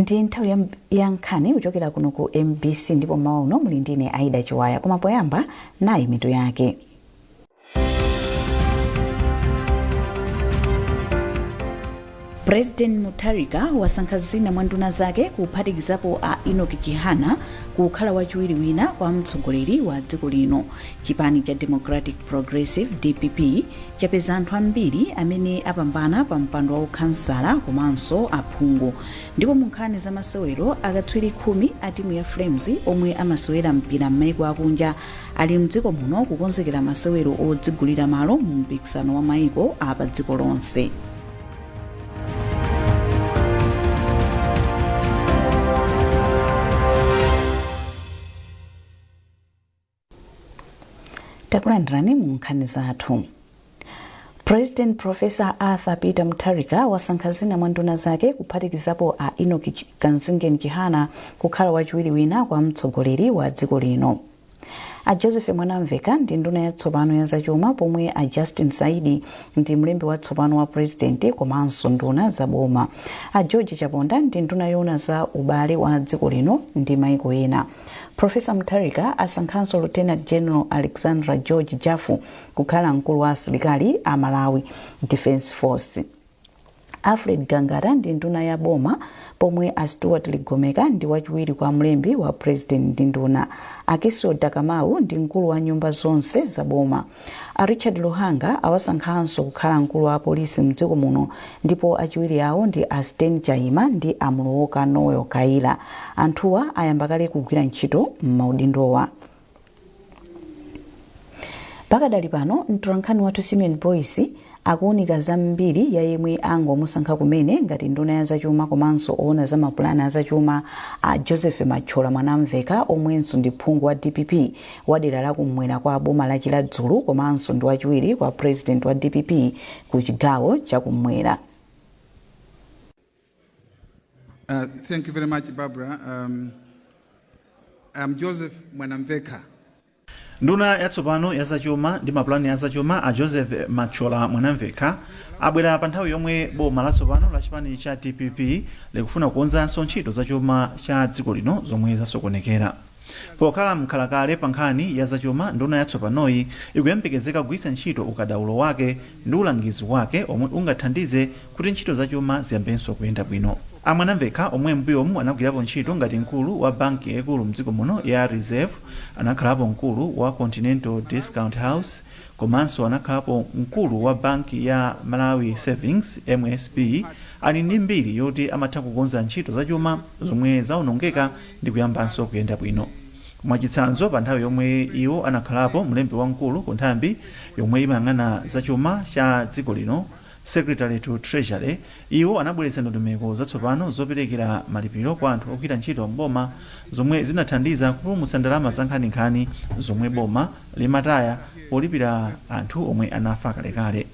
Ndi nthawi ya nkhani kuchokera kuno ku MBC ndipo mawa uno muli ndine Aida Chiwaya, koma poyamba nayi mitu yake. President Mutharika wasankha zina mwa nduna zake kuphatikizapo a Enoch Chihana kukhala wachiwiri wina kwa mtsogoleri wa dziko lino. Chipani cha Democratic Progressive DPP chapeza anthu ambiri amene apambana pa mpando wa ukhansala komanso aphungu. Ndipo mu nkhani za masewero akatswiri 10 a timu ya Flames omwe amasewera mpira m'mayiko akunja ali mdziko muno kukonzekera masewero odzigulira malo mu mpikisano wa mayiko apa dziko lonse. Takulandirani mu nkhani zathu. President Professor Arthur Peter Mutharika wasankha zina mwa nduna zake kuphatikizapo a Enoch Chihana kukhala wachiwiri wina kwa mtsogoleri wa dziko lino. A Joseph Mwanamveka ndi nduna yatsopano ya zachuma, pomwe a Justin Saidi ndi mlembi watsopano wa president komanso nduna za boma. A George Chaponda ndi nduna yona za ubale wa dziko lino ndi maiko ena. Professor Mutharika asankhanso Lieutenant General Alexandra George Jafu kukhala mkulu wa asilikali a Malawi Defence Force. Alfred Gangara ndi nduna ya boma, pomwe a Stuart Ligomeka ndi wachiwiri kwa mlembi wa president ndi nduna. A Kisiro Dakamau ndi mkulu wa nyumba zonse za boma. A Richard Luhanga awasankhanso kukhala mkulu wa polisi mdziko muno, ndipo achiwiri awo ndi a Sten Chaima ndi a Muluoka Noyo Kaila. Anthuwa ayamba kale kugwira ntchito m'maudindowa. Pakadali pano mtolankhani wathu Simeon Boyce akuunika zambiri ya yemwe angomusankha kumene ngati nduna ya zachuma komanso oona za mapulani a zachuma a Joseph Machola Mwanamveka, omwenso ndi phungu wa DPP wa dera la kumwera kwa boma la Chiladzulu komanso ndi wachiwiri kwa president wa DPP ku chigawo cha kumwera. Thank you very much, Barbara. I'm Joseph Mwanamveka. Nduna yatsopano ya zachuma ndi mapulani a zachuma a Joseph Machola Mwanamveka abwera pa nthawi yomwe boma latsopano la chipani cha DPP likufuna kukonzanso ntchito zachuma cha dziko lino zomwe zasokonekera. Pokhala mkhalakale pa nkhani ya zachuma, nduna yatsopanoyi ikuyembekezeka kugwiritsa ntchito ukadaulo wake ndi ulangizi wake omwe ungathandize kuti ntchito zachuma ziyambenso kuyenda bwino. A Mwanamveka omwe mbuyomu anagwirapo ntchito ngati mkulu wa banki yaikulu mdziko muno ya Reserve, anakhalapo mkulu wa Continental Discount House, komanso anakhalapo mkulu wa banki ya Malawi Savings MSB, ali ndi mbiri yoti amatha kukonza ntchito zachuma zomwe zaonongeka ndi kuyambanso kuyenda bwino. Mwachitsanzo, pa nthawi yomwe iwo anakhalapo mlembi wamkulu ku nthambi yomwe imayang'ana zachuma cha dziko lino, Secretary to Treasury, iwo anabweretsa ndondomeko zatsopano zoperekera malipiro kwa anthu ogwira ntchito mboma zomwe zinathandiza kupulumutsa ndalama za nkhaninkhani zomwe boma limataya polipira anthu omwe anafa kalekale.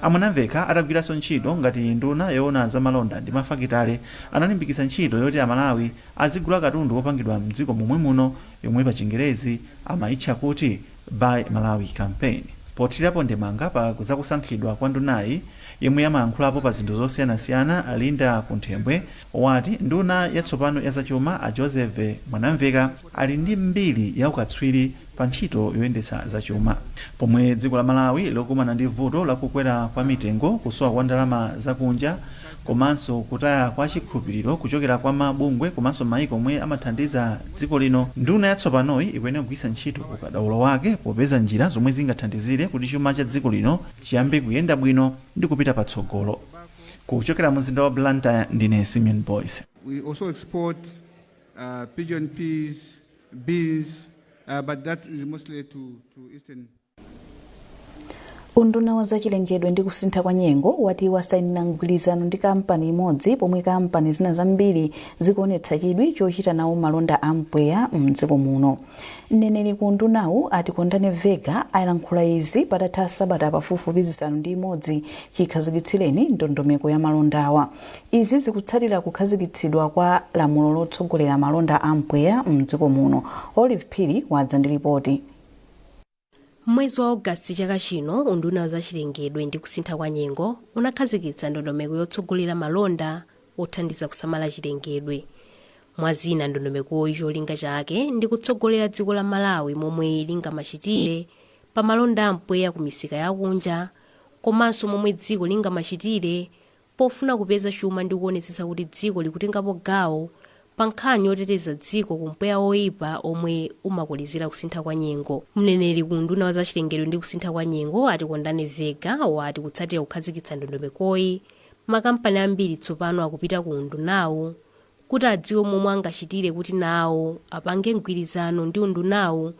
A Mwanamveka atagwiranso ntchito ngati nduna yoona za malonda ndi mafakitale, analimbikitsa ntchito yoti Amalawi azigula katundu wopangidwa mdziko momwe muno yomwe pa Chingerezi amayitcha kuti Buy Malawi Campaign. Pothirapo ndemanga pa zakusankhidwa kwa ndunayi, yemwe amayankhulapo pa zinthu zosiyanasiyana Alinda Kunthembwe wati nduna yatsopano ya zachuma a Joseph Mwanamveka ali ndi mbiri ya ukatswiri pa ntchito yoyendetsa zachuma. Pomwe dziko la Malawi lokumana ndi vuto lakukwera kwa mitengo, kusowa kwa ndalama zakunja, komanso kutaya kwa chikhulupiriro kuchokera kwa mabungwe komanso maiko omwe amathandiza dziko lino, nduna yatsopanoyi ikuyenera kugwiritsa ntchito ukadaulo wake popeza njira zomwe zingathandizire kuti chuma cha dziko lino chiyambe kuyenda bwino ndi kupita patsogolo. Kuchokera mu mzinda wa Blantyre, ndine Simeon Boyce. We also export pigeon peas, beans, but that is mostly to Eastern. Unduna wa zachilengedwe ndi kusintha kwa nyengo wati wasainira mgwirizano ndi kampani imodzi, pomwe kampani zina zambiri zikuonetsa chidwi chochita nawo malonda a mpweya mdziko muno. Mneneri ku undunawu ati Kondane Vega ayankhula izi patatha sabata pafupifupi zisanu ndi imodzi chikhazikitsireni ndondomeko ya malondawa. Izi zikutsatira kukhazikitsidwa kwa lamulo lotsogolera malonda a mpweya mdziko muno. Olive Phiri wadza ndi ripoti. Mwezi wa August chaka chino, unduna wa zachilengedwe ndi kusintha kwa nyengo unakhazikitsa ndondomeko yotsogolera malonda othandiza kusamala chilengedwe. Mwazina ndondomeko cholinga chake ndi kutsogolera dziko la Malawi momwe lingamachitire pa malonda ampweya ku misika yakunja, komanso momwe dziko lingamachitire pofuna kupeza chuma ndi kuonetsetsa kuti dziko likutengapo gawo pa nkhani yoteteza dziko ku mpweya oyipa omwe umakulizira kusintha kwa nyengo. Mneneri ku nduna wa zachilengedwe ndi kusintha kwa nyengo Atikondane Vega wati kutsatira kukhazikitsa ndondomekoyi, makampani ambiri tsopano akupita ku ndunawo kuti adziwe momwe angachitire kuti nawo apange mgwirizano ndi undunawo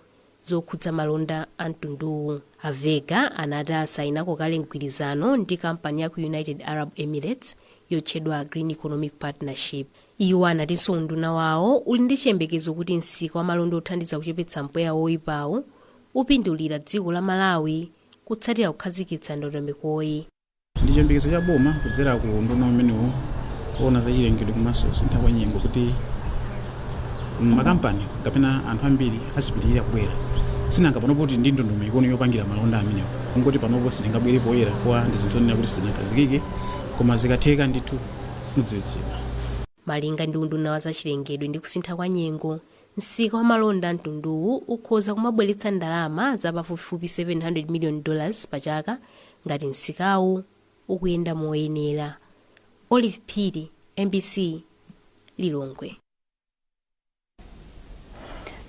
zokhudza malonda a mtunduwu. Avega anati asayinako kale mgwirizano ndi kampani ya ku United Arab Emirates yotchedwa Green Economic Partnership. Iwo anatinso unduna wawo uli ndi chiyembekezo kuti msika wa malonda othandiza kuchepetsa mpweya oyipawo upindulira dziko la Malawi kutsatira kukhazikitsa ndondomekoyi. Ndi chiyembekezo cha boma kudzera ku unduna umenewu kuona zachilengedwe komanso kusintha kwa nyengo kuti makampani kapena anthu ambiri azipitirira kubwera. Sinanga panopo kuti ndi ndondomeko yopangira malonda amenewo. Ngoti panopo sitingabwere poyera kwa ndi zinthu nena kuti sizingakhazikike, koma zikatheka ndithu mudziwitsidwa. Malinga ndi unduna wa zachilengedwe ndi kusintha kwa nyengo, msika wa malonda a mtunduwu ukhoza kumabweretsa ndalama za pafupifupi $700 million pa chaka ngati msikawu ukuyenda moyenera. Olive Phiri, MBC, Lilongwe.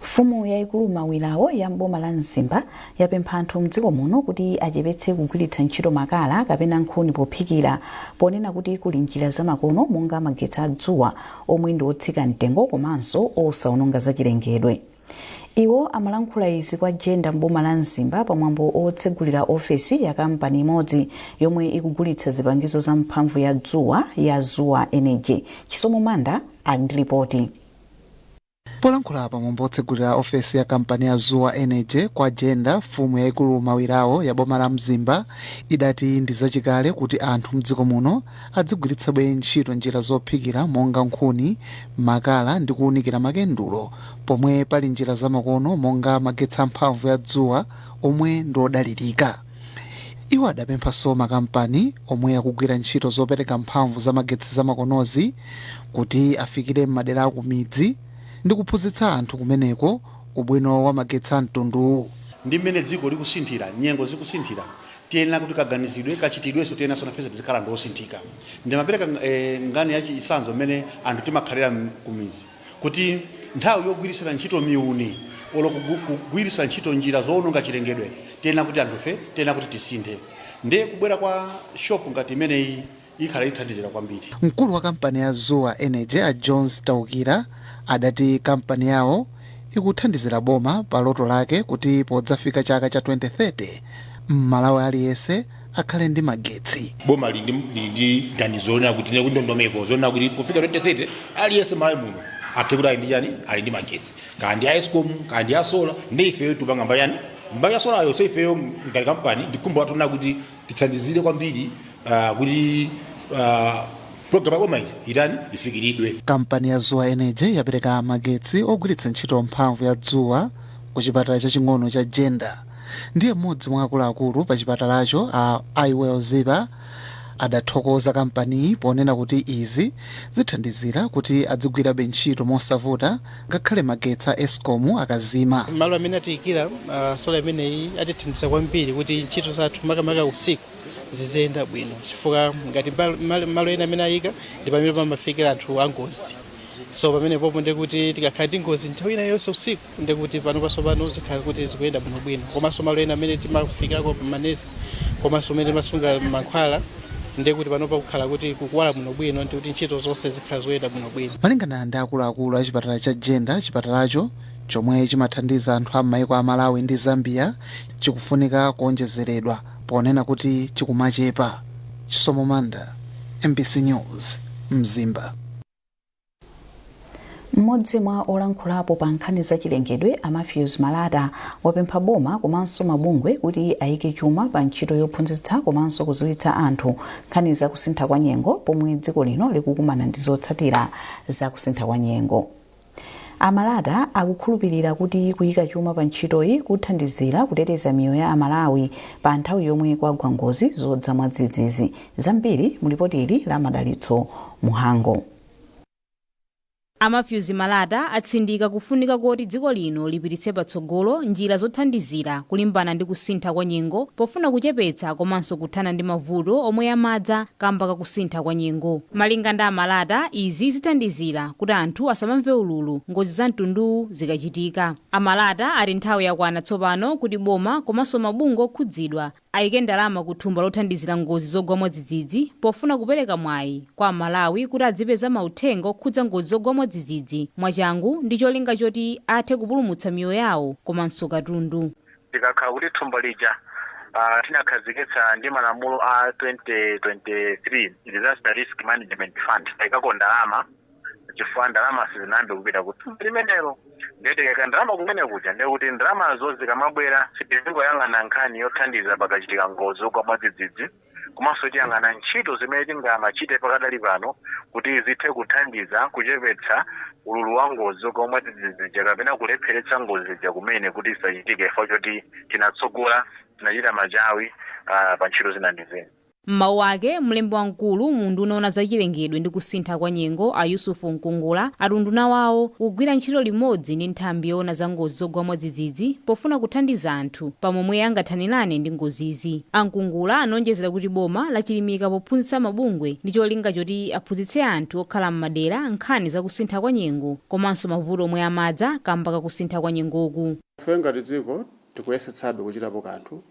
Mfumu yaikulu Mawirawo ya mboma la Mzimba yapempha anthu mdziko muno kuti achepetse kugwiritsa ntchito makala kapena nkhuni pophikira, ponena kuti kuli njira zamakono monga magetsi a dzuwa omwe ndi otsika mtengo komanso osawononga zachilengedwe. Iwo amalankhula izi kwa Jenda mboma la Mzimba pamwambo otsegulira ofesi ya kampani imodzi yomwe ikugulitsa zipangizo za mphamvu ya dzuwa ya Zuwa Energy. Chisomo Manda ali ndi ripoti. Polankhula pamwambo otsegulira ofesi ya kampani ya Zuwa Energy kwa Jenda, mfumu yaikulu Mawirawo ya boma la Mzimba idati ndi zachikale kuti anthu mdziko muno adzigwiritsa bwino ntchito njira zophikira monga nkhuni, makala ndi kuwunikira makendulo, pomwe pali njira zamakono monga magetsi amphamvu ya dzuwa omwe ndi odalirika. Iwo adapemphanso makampani omwe akugwira ntchito zopereka mphamvu za magetsi zamakonozi kuti afikire m'madera aku midzi ndi kuphunzitsa anthu kumeneko ubwino wa magetsi a mtundu. Ndi mmene dziko likusinthira, nyengo zikusinthira, tiyenera kuti kaganizidwe kachitidwenso tiyenera sona fesa tizikhala ndi osinthika. Ndi mapereka ngani ya chisanzo mmene anthu timakhalira kumizi kuti nthawi yogwirisira ntchito miuni olo kugwiritsa ntchito njira zowononga chilengedwe tiyenera kuti anthufe tiyenera kuti tisinthe. Ndiye kubwera kwa shop ngati imeneyi ikhala ithandizira kwambiri. Mkulu wa kampani ya Zuwa Energy a Jones Taukira adati kampani yawo ikuthandizira boma pa loto lake kuti podzafika chaka cha 2030 Malawi aliyense akhale ndi magetsi. Boma ndi ganizo na kuti ndondomeko zona kuti kufika 2030 aliyense Malawi muno akekuda ndi yani ali ndi magetsi. Kandi Eskom, kandi solar, ndi ife tupanga mbayani. Mbaya solar yo ife ngati kampani ndikumba tuna kuti tithandizire kwambiri kuti program koma irani ifikiridwe. Kampani ya Zuwa Energy yapereka magetsi ogwiritsa ntchito mphamvu ya dzuwa ku chipatala chaching'ono cha Jenda. Ndiye mmodzi mwa akuluakulu pa chipatalacho a Iwell Ziba adathokoza kampani ponena kuti izi zithandizira kuti adzigwira ntchito mosavuta ngakhale magetsi a Eskom akazima. Malo amene atiyikira sola imeneyi atithandiza kwambiri kuti ntchito zathu makamaka usiku zizenda bwino, chifukwa ngati malo ena amene ayika ndi pamene pamafikira anthu angozi. So pamene popo ndi kuti tikakhala ndi ngozi nthawi ina yonse usiku ndi kuti pano pasopano zikhala kuti zikuyenda bwino. Komanso malo ena amene timafikako manesi komanso amene masunga mankhwala ndi kuti pano pakukhala kuti kukuwala bwino ndi kuti ntchito zonse zikhala zoyenda bwino. Malingana ndi akuluakulu a chipatala cha Jenda, chipatalacho chomwe chimathandiza anthu a m'mayiko a Malawi ndi Zambia chikufunika kuonjezeredwa ponena kuti chikumachepa. Chisomo Manda, MBC News, Mzimba. Mmodzi mwa olankhulapo pa nkhani za chilengedwe Matthews Malata wapempha boma komanso mabungwe kuti ayike chuma pa ntchito yophunzitsa komanso kudziwitsa anthu nkhani za kusintha kwa nyengo pomwe dziko lino likukumana ndi zotsatira za kusintha kwa nyengo. amalata akukhulupirira kuti kuyika chuma pa ntchitoyi kuthandizira kuteteza miyoyo ya Amalawi pa nthawi yomwe kwagwa ngozi zodza mwadzidzidzi. Zambiri mulipoti ili la Madalitso Muhango. Amafyuzi Malata atsindika kufunika kuti dziko lino lipititse patsogolo njira zothandizira kulimbana ndi kusintha kwa nyengo pofuna kuchepetsa komanso kuthana ndi mavuto omwe amadza kamba kakusintha kwa nyengo. Malinga ndi Amalata, izi zithandizira kuti anthu asamamve ululu ngozi za mtundu zikachitika. Amalata ali nthawi yakwana tsopano kuti boma komanso mabungwe okhudzidwa ayike ndalama kuthumba lothandizira ngozi zogwa mwadzidzidzi pofuna kupereka mwayi kwa Amalawi kuti adzipeza mauthenga okhudza ngozi zogwa mwadzidzidzi mwachangu ndi cholinga choti athe kupulumutsa miyoyo yawo komanso katundu. Tikakhala kuti thumba lija tinakhazikitsa ndi malamulo a 2023 Disaster Risk Management Fund ikako ndalama chifukwa ndalama sizinambe kupita kuti limenelo ndiyeteka ndalama kumene kuja ndikuti ndalamazo zikamabwera sitingoyang'ana nkhani yothandiza pakachitika ngozi zogwa mwadzidzidzi komanso tiyang'ana ntchito zimene tingamachite pakadali pano kuti zithe kuthandiza kuchepetsa ululu wa ngozi zogwa mwadzidzidzi kapena kulepheretsa ngozi zija kumene kuti isachitike chifukwa choti tinatsogola tinachita machawi pa ntchito zina ndi zina. M'mawu ake, mlembi wamkulu mundu unaona za chilengedwe ndi kusintha kwa nyengo a Yusufu Nkungula atunduna wawo kugwira ntchito limodzi ndi nthambi yoona za ngozi zogwa mwadzidzidzi pofuna kuthandiza anthu pamomwe angathanirane ndi ngozizi. Ankungula anonjezera kuti boma lachilimika pophunzitsa mabungwe ndi cholinga choti aphunzitse anthu okhala m'madera nkhani za kusintha kwa nyengo komanso mavuto omwe amadza kamba kakusintha kwa nyengoku. Ife ngati dziko tikuyesetsabe kuchitapo kanthu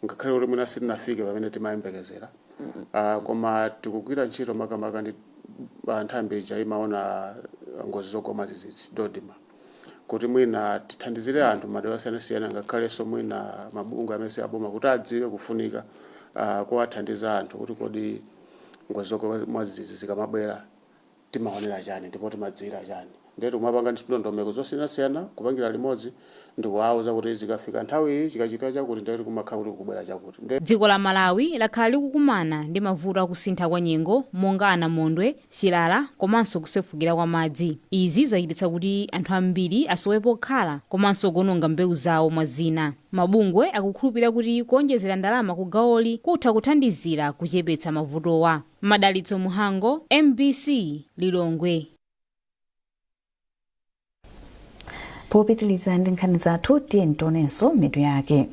ngakhale kuti mwina sitinafike pamene timayembekezera. Koma tikugwira ntchito makamaka ndi nthambi ija imaona ngozi zogwa mwadzidzidzi dodima kuti mwina tithandizire anthu madera osiyanasiyana ngakhalenso mwina mabungwe amene aboma kuti adziwe kufunika kuwathandiza anthu kuti kodi ngozi zogwa mwadzidzidzi zikamabwera timaonera chani ndipo timadziwira chani. Ndetu kumapanga ndondomeko zosiyanasiyana kupangira limodzi ndi kuwauza kuti zikafika nthawi chikachita chakuti ndikuti kumakhala kuti kubwera chakuti. Dziko la Malawi lakhala likukumana ndi mavuto akusintha kwa nyengo monga anamondwe, chilala komanso kusefukira kwa madzi. Izi zachititsa kuti anthu ambiri asowepo okhala komanso kuononga mbewu zawo mwazina. Mabungwe akukhulupirira kuti kuonjezera ndalama ku gawoli kutha kuthandizira kuchepetsa mavutowa. Madalitso Muhango, MBC Lilongwe. Popitiliza ndi nkhani zathu tiyeni tionenso mitu yake.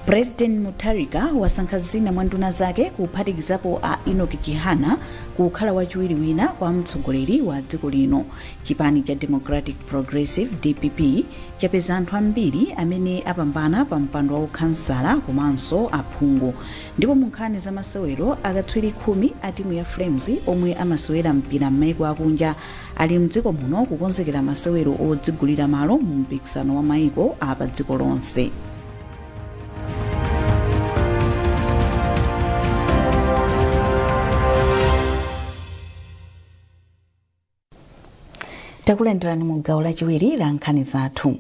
President Mutharika wasankha zina mwa nduna zake kuphatikizapo a Enoch Kihana kukhala wachiwiri wina kwa mtsogoleri wa dziko lino. Chipani cha Democratic Progressive DPP chapeza anthu ambiri amene apambana pa mpando wa ukhansala komanso aphungu. Ndipo mu nkhani za masewero akatswiri 10 a timu ya Flames omwe amasewera mpira m'mayiko akunja ali mdziko muno kukonzekera masewero odzigulira malo mu mpikisano wa mayiko apa dziko lonse. Takulandirani mu gawo lachiwiri la nkhani zathu.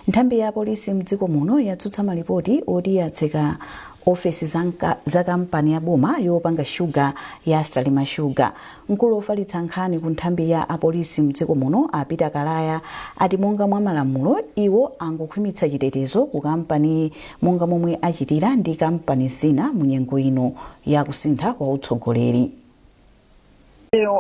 Nthambi ya polisi mdziko muno yatsutsa malipoti oti yatseka ofesi za kampani ya boma yopanga shuga ya Salima Sugar. Mkulu ofalitsa nkhani ku nthambi ya apolisi mdziko muno Peter Kalaya ati monga mwa malamulo iwo angokhwimitsa chitetezo ku kampani monga momwe achitira ndi kampani zina mu nyengo ino ya kusintha kwa utsogoleri.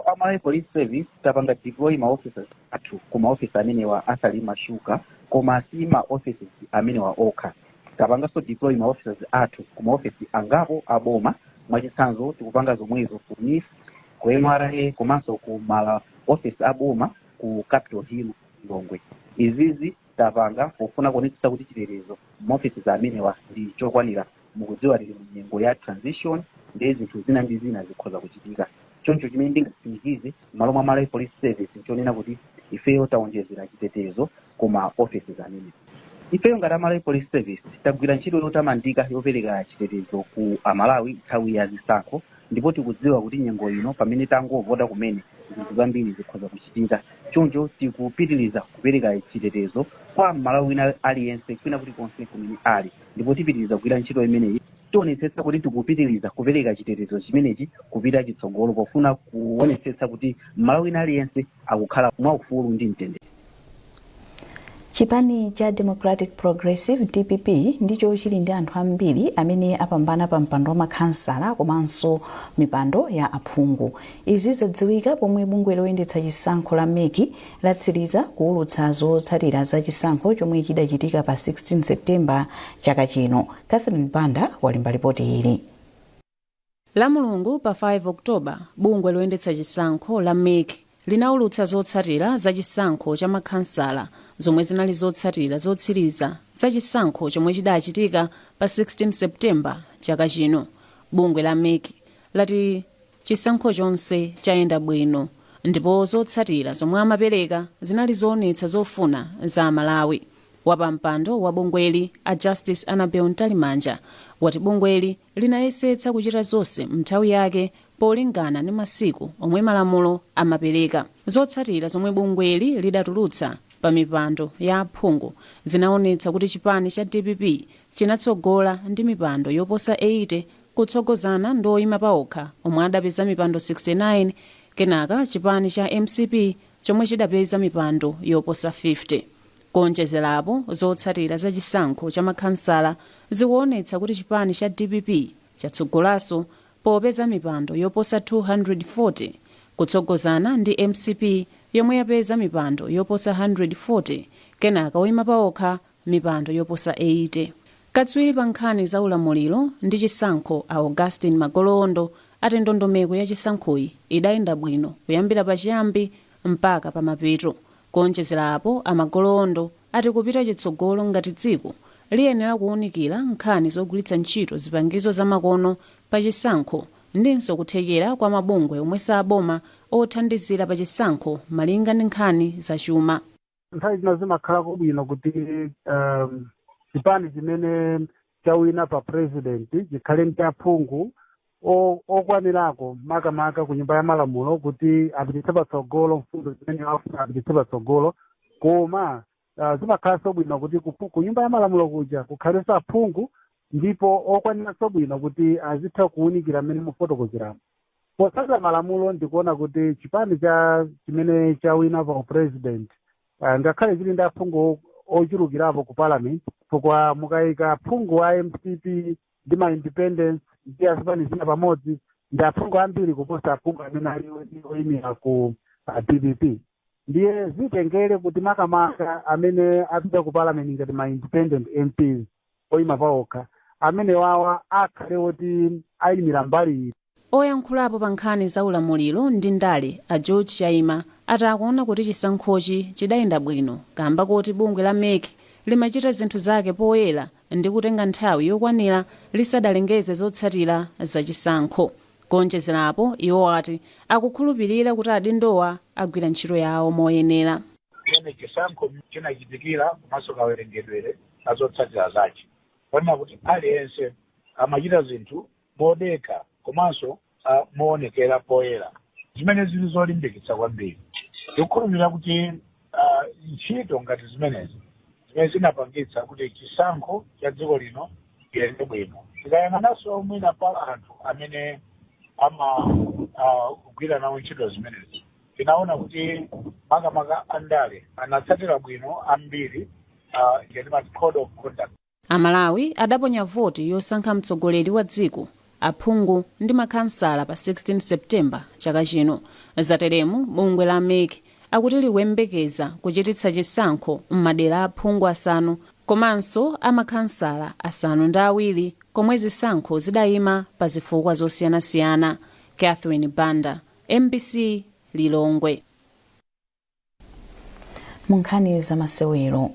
Amalawi Police Service tapanga deploy ma officers athu kuma office amene wa Salima Sugar koma si ma offices amene wa okha. Tapanga so deploy ma officers athu kuma office angapo aboma mwachitsanzo tikupanga zomwezo ku NIF ku MRA komanso ku mala office aboma ku Capitol Hill Lilongwe. Izizi tapanga pofuna kuonetsa kuti chitetezo ma offices amene wa ndi chokwanira mukudziwa tili nyengo ya transition ndi zinthu zina ndi zina zikhoza kuchitika. Choncho chimene ndingasimikize malo mwa Malawi Police Service chonena kuti ifeyo taonjezera chitetezo koma offices amene. Ifeyo ngati Malawi Police Service tagwira ntchito yotamandika yopereka chitetezo ku Amalawi nthawi ya zisankho ndipo tikudziwa kuti nyengo ino pamene tangovota kumene zinthu zambiri zikhoza kuchitika. Choncho tikupitiriza kupereka chitetezo kwa Malawi wina aliyense kwina kuti konse kumene ali ndipo tipitiriza kugwira ntchito imeneyi tionetsetsa kuti tikupitiriza kupereka chitetezo chimenechi kupita chitsogolo pofuna kuonetsetsa kuti Malawi aliyense akukhala mwaufulu ndi mtendere. Chipani cha Democratic Progressive DPP ndicho chili ndi anthu ambiri amene apambana pa mpando wa makhansala komanso mipando ya aphungu. Izi zadziwika pomwe bungwe loyendetsa chisankho la MEC latsiriza kuwulutsa zotsatira za chisankho chomwe chidachitika pa 16 Septemba chaka chino. Catherine Banda walemba ripoti ili. La Mulungu pa 5 Oktoba bungwe loyendetsa chisankho la MEC linawulutsa zotsatira za chisankho cha makhansala zomwe zinali zotsatira zotsiriza za chisankho chomwe chidachitika pa 16 Septemba chaka chino. Bungwe la MEC lati chisankho chonse chayenda bwino ndipo zotsatira zomwe amapereka zinali zoonetsa zofuna za Malawi. Wapampando wa bungweli a Justice Annabel Ntalimanja wati bungweli linayesetsa kuchita zonse mnthawi yake polingana ndi masiku omwe malamulo amapereka. Zotsatira zomwe bungweli lidatulutsa pa mipando ya aphungu zinaonetsa kuti chipani cha DPP chinatsogola ndi mipando yoposa 80 kutsogozana ndi oyima paokha omwe adapeza mipando 69, kenaka chipani cha MCP chomwe chidapeza mipando yoposa 50. Kuonjezerapo zotsatira za chisankho cha makhansala zikuonetsa kuti chipani cha DPP chatsogolanso popeza mipando yoposa 240 kutsogozana ndi MCP yomwe yapeza mipando yoposa 140, kenaka oyima paokha mipando yoposa 80. Katswiri pa nkhani za ulamuliro ndi chisankho a Augustine Magolondo ati ndondomeko ya chisankhoyi idayenda bwino kuyambira pachiyambi mpaka pa mapeto. Kuonjezerapo a Magolondo ati kupita chitsogolo ngati dziko liyenera kuwunikira nkhani zogwiritsa ntchito zipangizo zamakono pa chisankho ndinso kuthekera kwa mabungwe omwe saboma othandizira pa chisankho malinga ndi nkhani zachuma. Nthawi zina zimakhala bwino kuti chipani chimene chawina pa president chikhale ndi aphungu okwanirako makamaka ku nyumba ya malamulo kuti apititse patsogolo mfundo zimene afuna apititse patsogolo, koma zimakhalanso bwino kuti ku nyumba ya malamulo kuja kukhalenso aphungu ndipo okwaniranso bwino kuti azitha kuwunikira mmene mufotokozeramo. Potsatira malamulo ndikuona kuti chipani chimene chawina pa president ngakhale chili ndi aphungu ochulukirapo ku parliament, chifukwa mukayika aphungu a MCP ndi ma independence ndi azipani zina pamodzi ndi aphungu ambiri kuposa aphungu amene ali oyimira ku DPP. Ndiye zitengere kuti makamaka amene apita ku parliament ngati ma independent MPs oyima paokha amene wawa akhale oti ayimira mbali. Oyankhulapo pa nkhani za ulamuliro ndi ndale a George Chaima atakuona kuti chisankhochi chidayenda bwino kamba kuti bungwe la MEC limachita zinthu zake poyera ndi kutenga nthawi yokwanira lisadalengeze zotsatira za chisankho. Kuonjezerapo iwo ati akukhulupirira kuti adindowa agwira ntchito yawo moyenera. Chisankho chinachitikira komanso kawerengedwere azotsatira zake kuona kuti aliyense amachita zinthu modeka komanso moonekera poyera, zimene zili zolimbikitsa kwambiri. Tikukhulupirira kuti ntchito ngati zimenezi zimene zinapangitsa kuti chisankho cha dziko lino chiyende bwino. Tikayang'ananso mwina pa anthu amene kugwira nawo ntchito zimenezi, tinaona kuti makamaka andale anatsatira bwino ambiri ngati ma code of conduct. Amalawi adaponya voti yosankha mtsogoleri wa dziko, aphungu ndi makhansala pa 16 Septemba chaka chino. Zateremu bungwe la MEC akuti likuyembekeza kuchititsa chisankho m'madera aphungu asanu komanso amakhansala asanu ndi awiri komwe zisankho zidayima pa zifukwa zosiyanasiyana. Catherine Banda, MBC Lilongwe. Munkhani za masewero,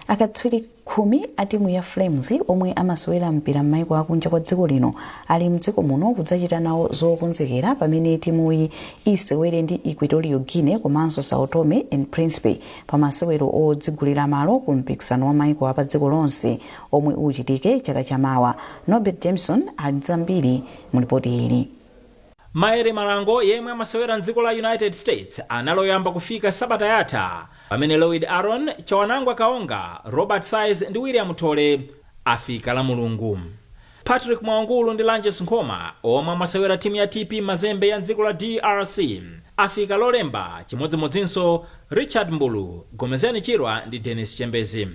akatswiri 10 a timu ya Flames omwe amasewera mpira m'mayiko akunja kwa dziko lino ali mdziko muno kudzachita nawo zokonzekera pamene timuyi isewere ndi Equatorial Guinea komanso Sao Tome and Principe pa masewero odzigulira malo ku mpikisano wa mayiko apa dziko lonse omwe uchitike chaka chamawa. Norbert Jameson ali zambiri mu ripoti ili. Maere Malango yemwe amasewera mdziko la United States analoyamba kufika sabata yatha pamene Lloyd Aaron, Chawanangwa Kaonga, Robert Size ndi William Tole afika la Mulungu. Patrick Mwangulu ndi Langes Nkhoma omwe amasewera timu ya TP Mazembe ya dziko la DRC afika lolemba chimodzimodzinso Richard Mbulu, Gomezeni Chirwa ndi Dennis Chembezi.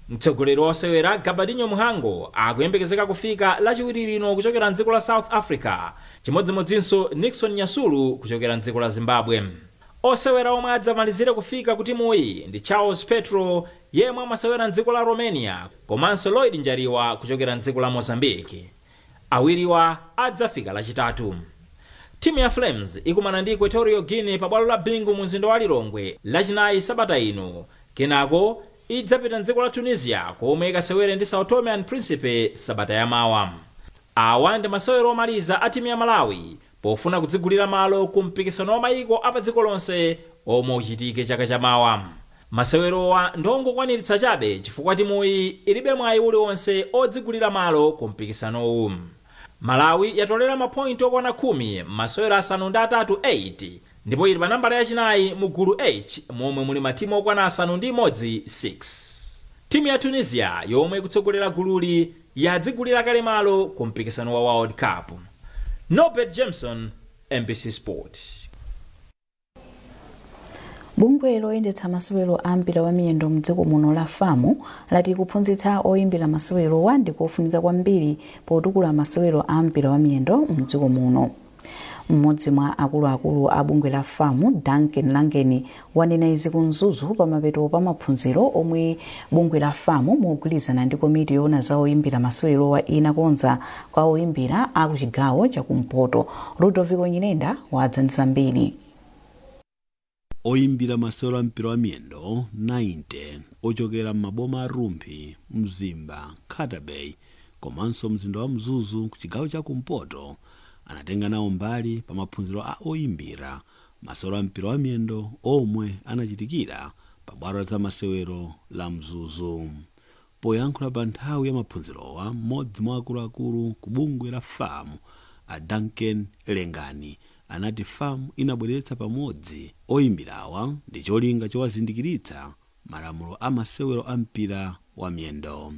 Mtsogoleri wosewera Gabadinho Muhango akuyembekezeka kufika lachiwiri lino kuchokera mdziko la South Africa chimodzimodzinso Nixon Nyasulu kuchokera mdziko la Zimbabwe. Osewera omwe adzamalizire kufika ku timuyi ndi Charles Petro yemwe amasewera mdziko la Romania komanso Lloyd Njariwa kuchokera mdziko la Mozambique. Awiriwa adzafika lachitatu. Timu ya Flames ikumana ndi Equatorial Guinea pa bwalo la Bingu mu mzinda wa Lilongwe lachinayi sabata ino. Kenako idzapita mdziko la Tunisia komwe ikasewere ndi Sao Tome and Principe sabata yamawa. Awa ndi masewero omaliza a timu ya Malawi pofuna kudzigulira malo ku mpikisano wa mayiko apa dziko lonse omwe uchitike chaka chamawa. Masewerowa ndongokwaniritsa chabe chifukwa timuyi ilibe mwayi uliwonse odzigulira malo ku mpikisanowu. Malawi yatolera mapointi okwana 10 masewero asanu ndi atatu 8 ndipo ili pa nambala yachinayi mu gulu H momwe muli matimu okwana asanu ndi imodzi 6. Timu ya Tunisia yomwe ikutsogolera gululi yadzigulira kale malo ku mpikisano wa World Cup. Norbert Jameson, MBC Sport. Bungwe loyendetsa masewero a mpira wa miyendo mdziko muno la FAMU lati kuphunzitsa oyimbira masewero ndi kofunika kwambiri potukula masewero a mpira wa miyendo mdziko muno. Mmodzi mwa akuluakulu a bungwe la FAMU, Duncan Langeni, wanena izi ku Mzuzu pamapeto pa maphunziro omwe bungwe la FAMU mogwirizana ndi komiti yoona za oyimbira masewero wa inakonza kwa oyimbira a ku chigawo chakumpoto. Ludovico Nyirenda wadza ndi zambiri. Oyimbira masewero a mpira wa miyendo 90 ochokera m'maboma a Rumphi, Mzimba, Nkhata Bay komanso mzinda wa Mzuzu ku chigawo chakumpoto anatenga nawo mbali pa maphunziro a oyimbira masewero a mpira wa miyendo omwe anachitikira pa bwalo la masewero la Mzuzu. Poyankhula pa nthawi ya maphunzirowa, mmodzi mwa akuluakulu ku bungwe la FAMU a Duncan Lengani anati FAMU inabweretsa pamodzi oyimbirawa ndi cholinga chowazindikiritsa malamulo a masewero a mpira wa miyendo.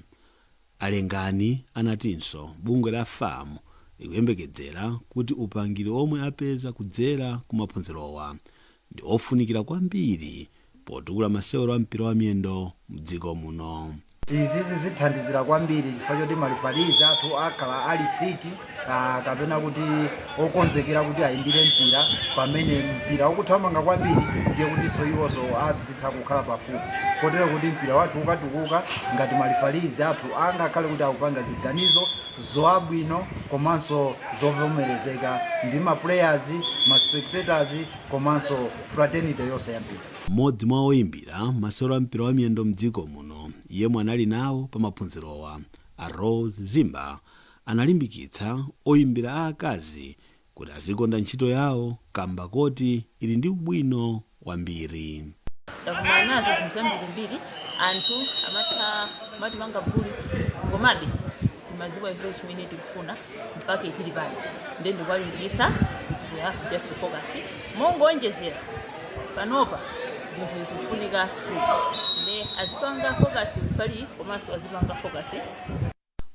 Alengani anatinso bungwe la FAMU likuyembekezera kuti upangiri omwe apeza kudzera ku maphunzirowa ndi ofunikira kwambiri potukula masewero a mpira wa miyendo mdziko muno. Izi zithandizira kwambiri chifukwa choti malifalizi athu akhala ali fiti kapena kuti okonzekera kuti ayimbire mpira pamene mpira ukuthamanga kwambiri ndiye kuti iwonso azitha kukhala pafupi kotero kuti mpira wathu ukatukuka ngati malifalizi athu angakhale kuti akupanga ziganizo zoabwino komanso zovomerezeka ndi ma players, ma spectators komanso fraternity yonse ya mpira. Mmodzi mwa oyimbira masewero a mpira wa miyendo mdziko muno yemwe anali nawo pa maphunzirowa a Rose Zimba analimbikitsa oyimbira a akazi kuti azikonda ntchito yawo kamba koti ili ndi ubwino wambiri. Ndakumana nazo zinthu anthu amati manga buli komabe timaziwa ifo chimene tikufuna mpaka itili pale ndi ndikwalimbikitsa we have just to focus mongonjezera panopa zinthu zifunika school ndi azipanga focus mfali komanso azipanga focus school.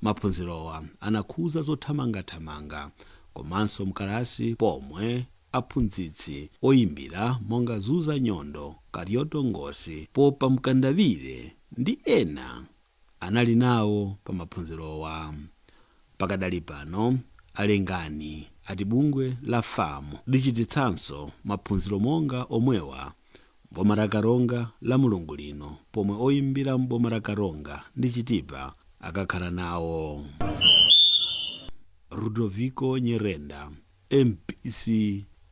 Maphunzirowa anakhuza zothamanga komanso mkalasi pomwe aphunzitsi oyimbira monga Zuza Nyondo, Karioto Ngosi, Popa Mkandavire ndi ena anali nawo pa maphunzirowa. Pakadali pano Alengani ati bungwe la FAMU lichititsanso maphunziro monga omwewa mboma la Karonga la Mulungu lino pomwe oyimbira mboma la Karonga ndi Chitipa akakhala nawo. Ludovico Nyirenda, MBC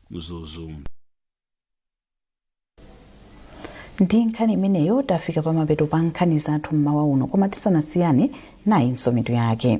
Mzuzu. Ndi nkhani imeneyo tafika pa mapeto pa nkhani zathu mmawa uno koma tisanasiyane nayi nsomito yake.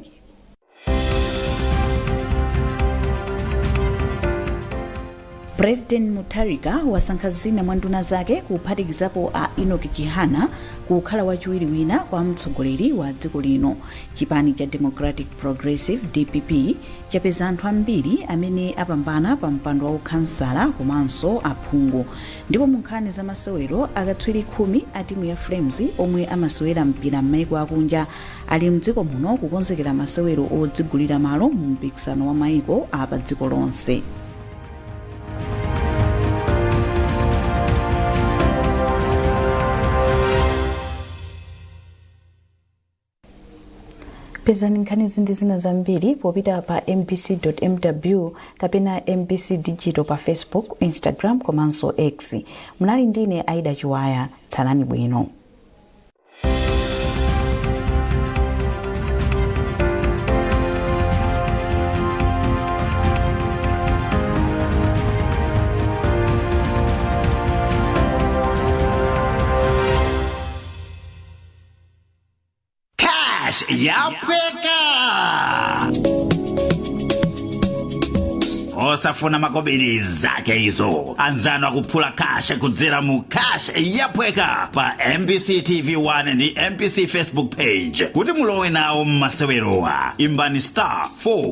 President Mutharika wasankha zina mwa nduna zake kuphatikizapo a Enoch Kihana kukhala wachiwiri wina kwa mtsogoleri wa dziko lino. Chipani cha Democratic Progressive DPP chapeza anthu ambiri amene apambana pa mpando wa ukhansala komanso aphungu. Ndipo mu nkhani za masewero akatswiri 10 a timu ya Flames omwe amasewera mpira m'mayiko akunja ali mdziko muno kukonzekera masewero odzigulira malo mu mpikisano wa mayiko apa dziko lonse. Pezani nkhani zindi zina zambiri popita pa mbc.mw kapena MBC Digital pa Facebook, Instagram komanso X. Munali ndine Aida Chiwaya, tsalani bwino. Yapweka osafuna makobiri zake hizo anzano akuphula cash kudzera mu cash yapweka pa MBC TV1 ndi MBC Facebook page kuti mulowe nawo mmasewerowa imbani *4